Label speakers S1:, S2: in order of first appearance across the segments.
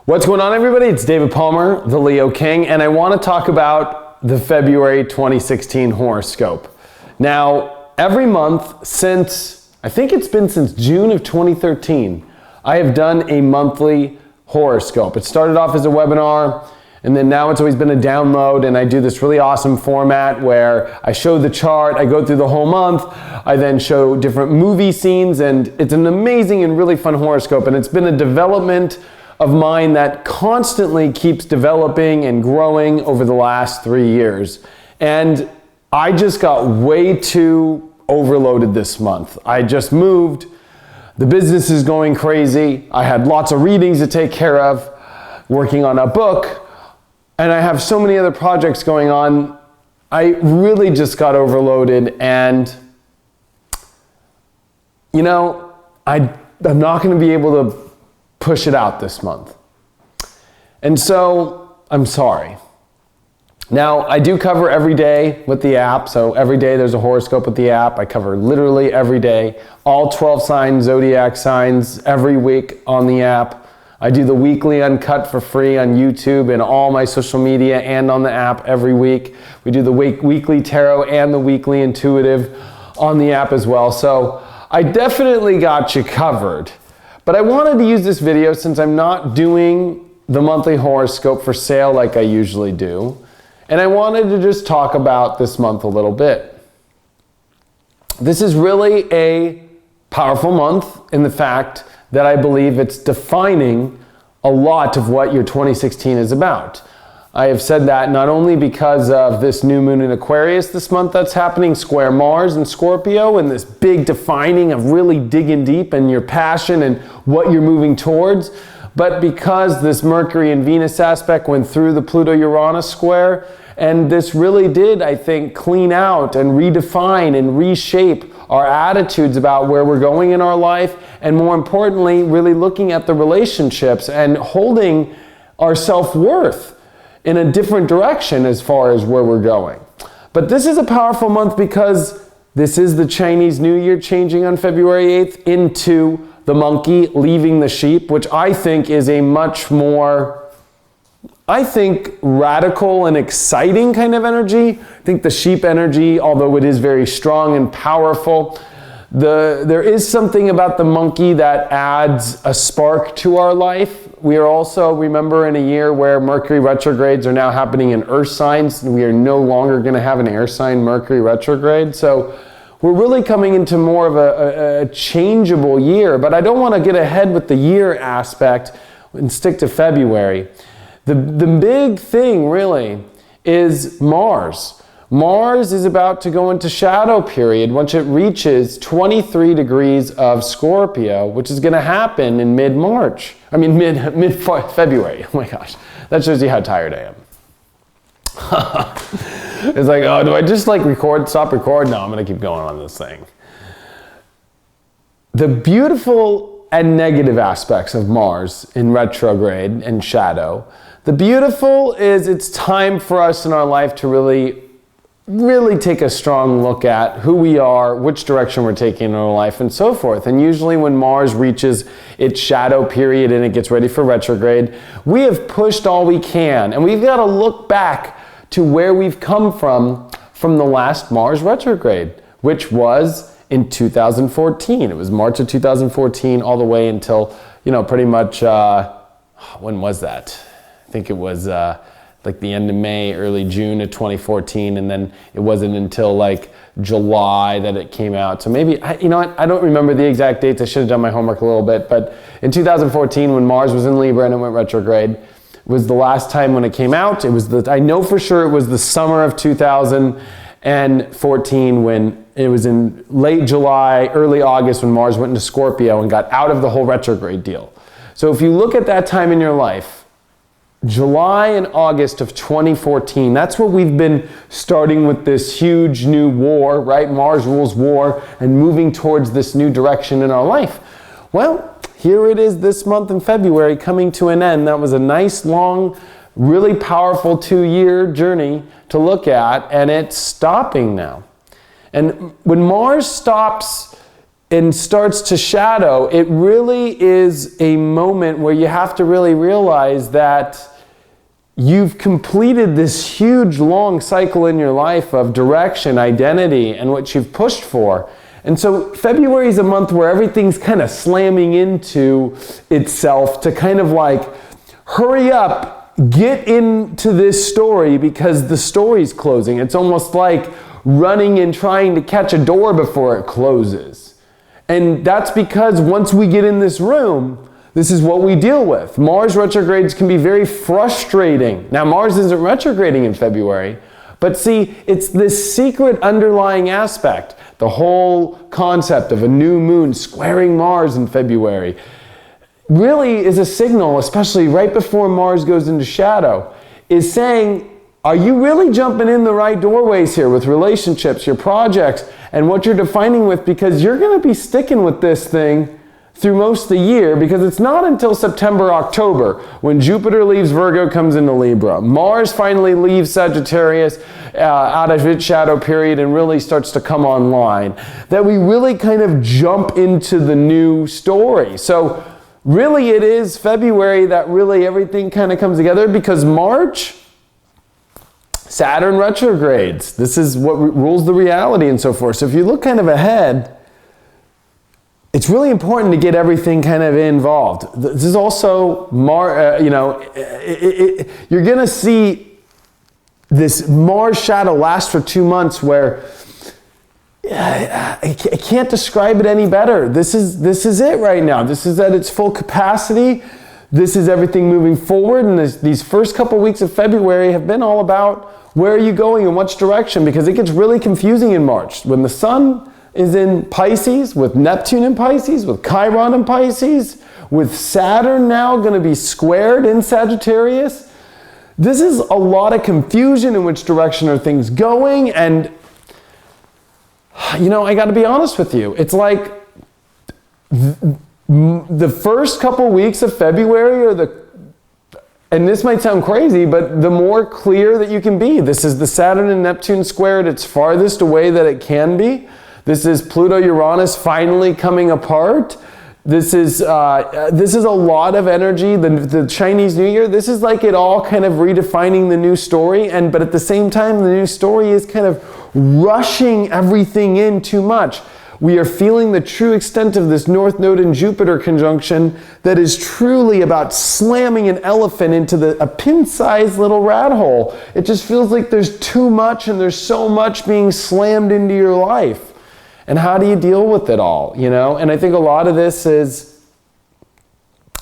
S1: What's going on, everybody? It's David Palmer, the Leo King, and I want to talk about the February 2016 horoscope. Now, every month since, I think it's been since June of 2013, I have done a monthly horoscope. It started off as a webinar, and then now it's always been a download, and I do this really awesome format where I show the chart, I go through the whole month, I then show different movie scenes, and it's an amazing and really fun horoscope, and it's been a development of mine that constantly keeps developing and growing over the last 3 years. And I just got way too overloaded this month. I just moved, the business is going crazy, I had lots of readings to take care of, working on a book, and I have so many other projects going on. I really just got overloaded, and you know, I'm not going to be able to push it out this month. And so I'm sorry. Now, I do cover every day with the app. So every day there's a horoscope with the app. I cover literally every day, all 12 signs, zodiac signs, every week on the app. I do the weekly uncut for free on YouTube and all my social media and on the app every week. We do the weekly tarot and the weekly intuitive on the app as well. So I definitely got you covered. But I wanted to use this video since I'm not doing the monthly horoscope for sale like I usually do. And I wanted to just talk about this month a little bit. This is really a powerful month in the fact that I believe it's defining a lot of what your 2016 is about. I have said that not only because of this new moon in Aquarius this month that's happening, square Mars and Scorpio, and this big defining of really digging deep in your passion and what you're moving towards, but because this Mercury and Venus aspect went through the Pluto-Uranus square, and this really did, I think, clean out and redefine and reshape our attitudes about where we're going in our life, and more importantly, really looking at the relationships and holding our self-worth in a different direction as far as where we're going. But this is a powerful month because this is the Chinese New Year changing on February 8th into the monkey leaving the sheep, which I think is a much more, radical and exciting kind of energy. I think the sheep energy, although it is very strong and powerful, there is something about the monkey that adds a spark to our life. We are also, remember, in a year where Mercury retrogrades are now happening in earth signs. We are no longer going to have an air sign Mercury retrograde. So we're really coming into more of a changeable year. But I don't want to get ahead with the year aspect and stick to February. The big thing really is Mars. Mars is about to go into shadow period once it reaches 23 degrees of Scorpio, which is going to happen in mid-March. I mean, mid-February. Oh my gosh. That shows you how tired I am. It's like, oh, do I just stop record? No, I'm going to keep going on this thing. The beautiful and negative aspects of Mars in retrograde and shadow. The beautiful is it's time for us in our life to really take a strong look at who we are, which direction we're taking in our life, and so forth. And usually when Mars reaches its shadow period and it gets ready for retrograde, we have pushed all we can. And we've got to look back to where we've come from the last Mars retrograde, which was in 2014. It was March of 2014 all the way until, pretty much, when was that? I think it was like the end of May, early June of 2014, and then it wasn't until July that it came out. So maybe, I don't remember the exact dates. I should have done my homework a little bit, but in 2014 when Mars was in Libra and it went retrograde, was the last time when it came out. I know for sure it was the summer of 2014 when it was in late July, early August when Mars went into Scorpio and got out of the whole retrograde deal. So if you look at that time in your life, July and August of 2014, that's what we've been starting with this huge new war, right? Mars rules war and moving towards this new direction in our life. Well, here it is this month in February coming to an end. That was a nice, long, really powerful 2-year journey to look at, and it's stopping now. And when Mars stops and starts to shadow, it really is a moment where you have to really realize that you've completed this huge long cycle in your life of direction, identity, and what you've pushed for. And so February is a month where everything's kind of slamming into itself to kind of like, hurry up, get into this story because the story's closing. It's almost like running and trying to catch a door before it closes. And that's because once we get in this room, this is what we deal with. Mars retrogrades can be very frustrating. Now, Mars isn't retrograding in February, but see, it's this secret underlying aspect. The whole concept of a new moon squaring Mars in February really is a signal, especially right before Mars goes into shadow, is saying, are you really jumping in the right doorways here with relationships, your projects, and what you're defining with? Because you're going to be sticking with this thing through most of the year, because it's not until September, October, when Jupiter leaves Virgo, comes into Libra. Mars finally leaves Sagittarius out of its shadow period and really starts to come online, that we really kind of jump into the new story. So really it is February that really everything kind of comes together, because March, Saturn retrogrades. This is what rules the reality and so forth. So if you look kind of ahead, it's really important to get everything kind of involved. This is also, you're going to see this Mars shadow last for 2 months where I can't describe it any better. This is it right now. This is at its full capacity. This is everything moving forward. And these first couple weeks of February have been all about where are you going in which direction, because it gets really confusing in March. When the sun is in Pisces, with Neptune in Pisces, with Chiron in Pisces, with Saturn now going to be squared in Sagittarius. This is a lot of confusion in which direction are things going. And, I got to be honest with you. It's like the first couple weeks of February and this might sound crazy, but the more clear that you can be. This is the Saturn and Neptune squared. It's farthest away that it can be. This is Pluto-Uranus finally coming apart. This is a lot of energy. The Chinese New Year, this is like it all kind of redefining the new story. But at the same time, the new story is kind of rushing everything in too much. We are feeling the true extent of this North Node and Jupiter conjunction that is truly about slamming an elephant into a pin-sized little rat hole. It just feels like there's too much and there's so much being slammed into your life. And how do you deal with it all, And I think a lot of this is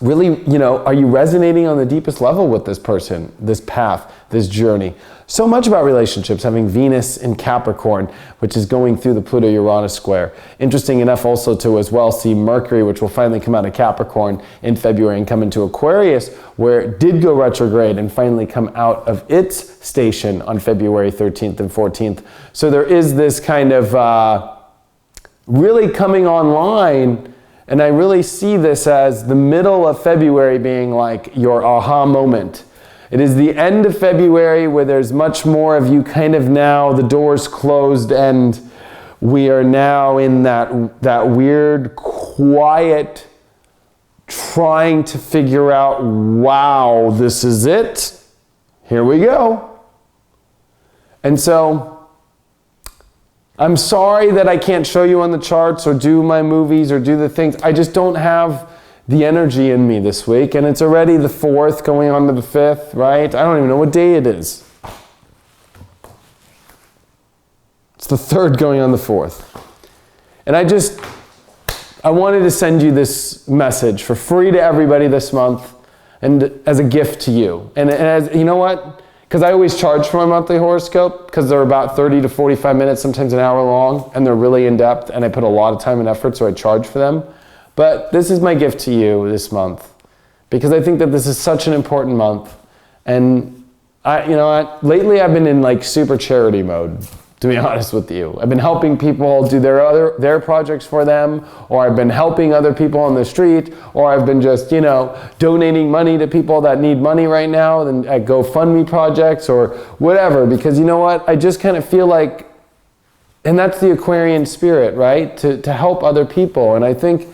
S1: really, are you resonating on the deepest level with this person, this path, this journey? So much about relationships, having Venus in Capricorn, which is going through the Pluto-Uranus square. Interesting enough also to as well see Mercury, which will finally come out of Capricorn in February and come into Aquarius, where it did go retrograde and finally come out of its station on February 13th and 14th. So there is this kind of really coming online, and I really see this as the middle of February being like your aha moment. It is the end of February where there's much more of you kind of now, the door's closed, and we are now in that weird, quiet, trying to figure out, wow, this is it. Here we go. And so, I'm sorry that I can't show you on the charts or do my movies or do the things. I just don't have the energy in me this week. And it's already the 4th going on to the 5th, right? I don't even know what day it is. It's the 3rd going on the 4th. And I wanted to send you this message for free to everybody this month and as a gift to you. And as, you know what? Because I always charge for my monthly horoscope because they're about 30 to 45 minutes, sometimes an hour long, and they're really in-depth, and I put a lot of time and effort, so I charge for them. But this is my gift to you this month because I think that this is such an important month. And lately I've been in like super charity mode, to be honest with you. I've been helping people do their projects for them, or I've been helping other people on the street, or I've been just, donating money to people that need money right now, and at GoFundMe projects or whatever, because you know what? I just kind of feel like And that's the Aquarian spirit, right? To help other people. And I think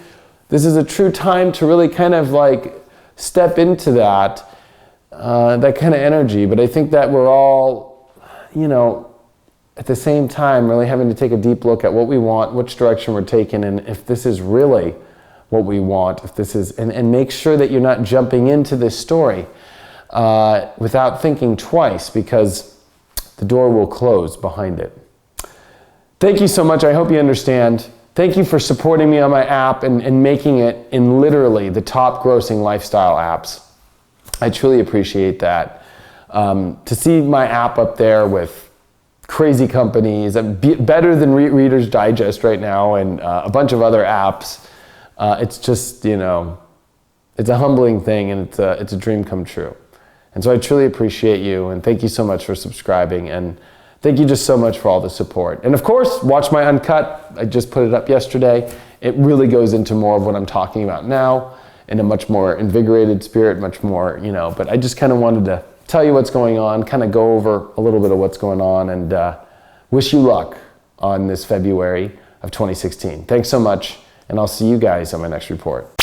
S1: this is a true time to really kind of like step into that, that kind of energy. But I think that we're all, you know, at the same time really having to take a deep look at what we want, which direction we're taking, and if this is really what we want, if this is, and make sure that you're not jumping into this story without thinking twice, because the door will close behind it. Thank you so much. I hope you understand. Thank you for supporting me on my app and making it in literally the top grossing lifestyle apps. I truly appreciate that. To see my app up there with crazy companies, better than Reader's Digest right now, and a bunch of other apps, it's just, you know, it's a humbling thing, and it's a dream come true. And so I truly appreciate you, and thank you so much for subscribing, and thank you just so much for all the support. And of course, watch my Uncut. I just put it up yesterday. It really goes into more of what I'm talking about now in a much more invigorated spirit, much more, you know, but I just kind of wanted to tell you what's going on, kind of go over a little bit of what's going on, and wish you luck on this February of 2016. Thanks so much, and I'll see you guys on my next report.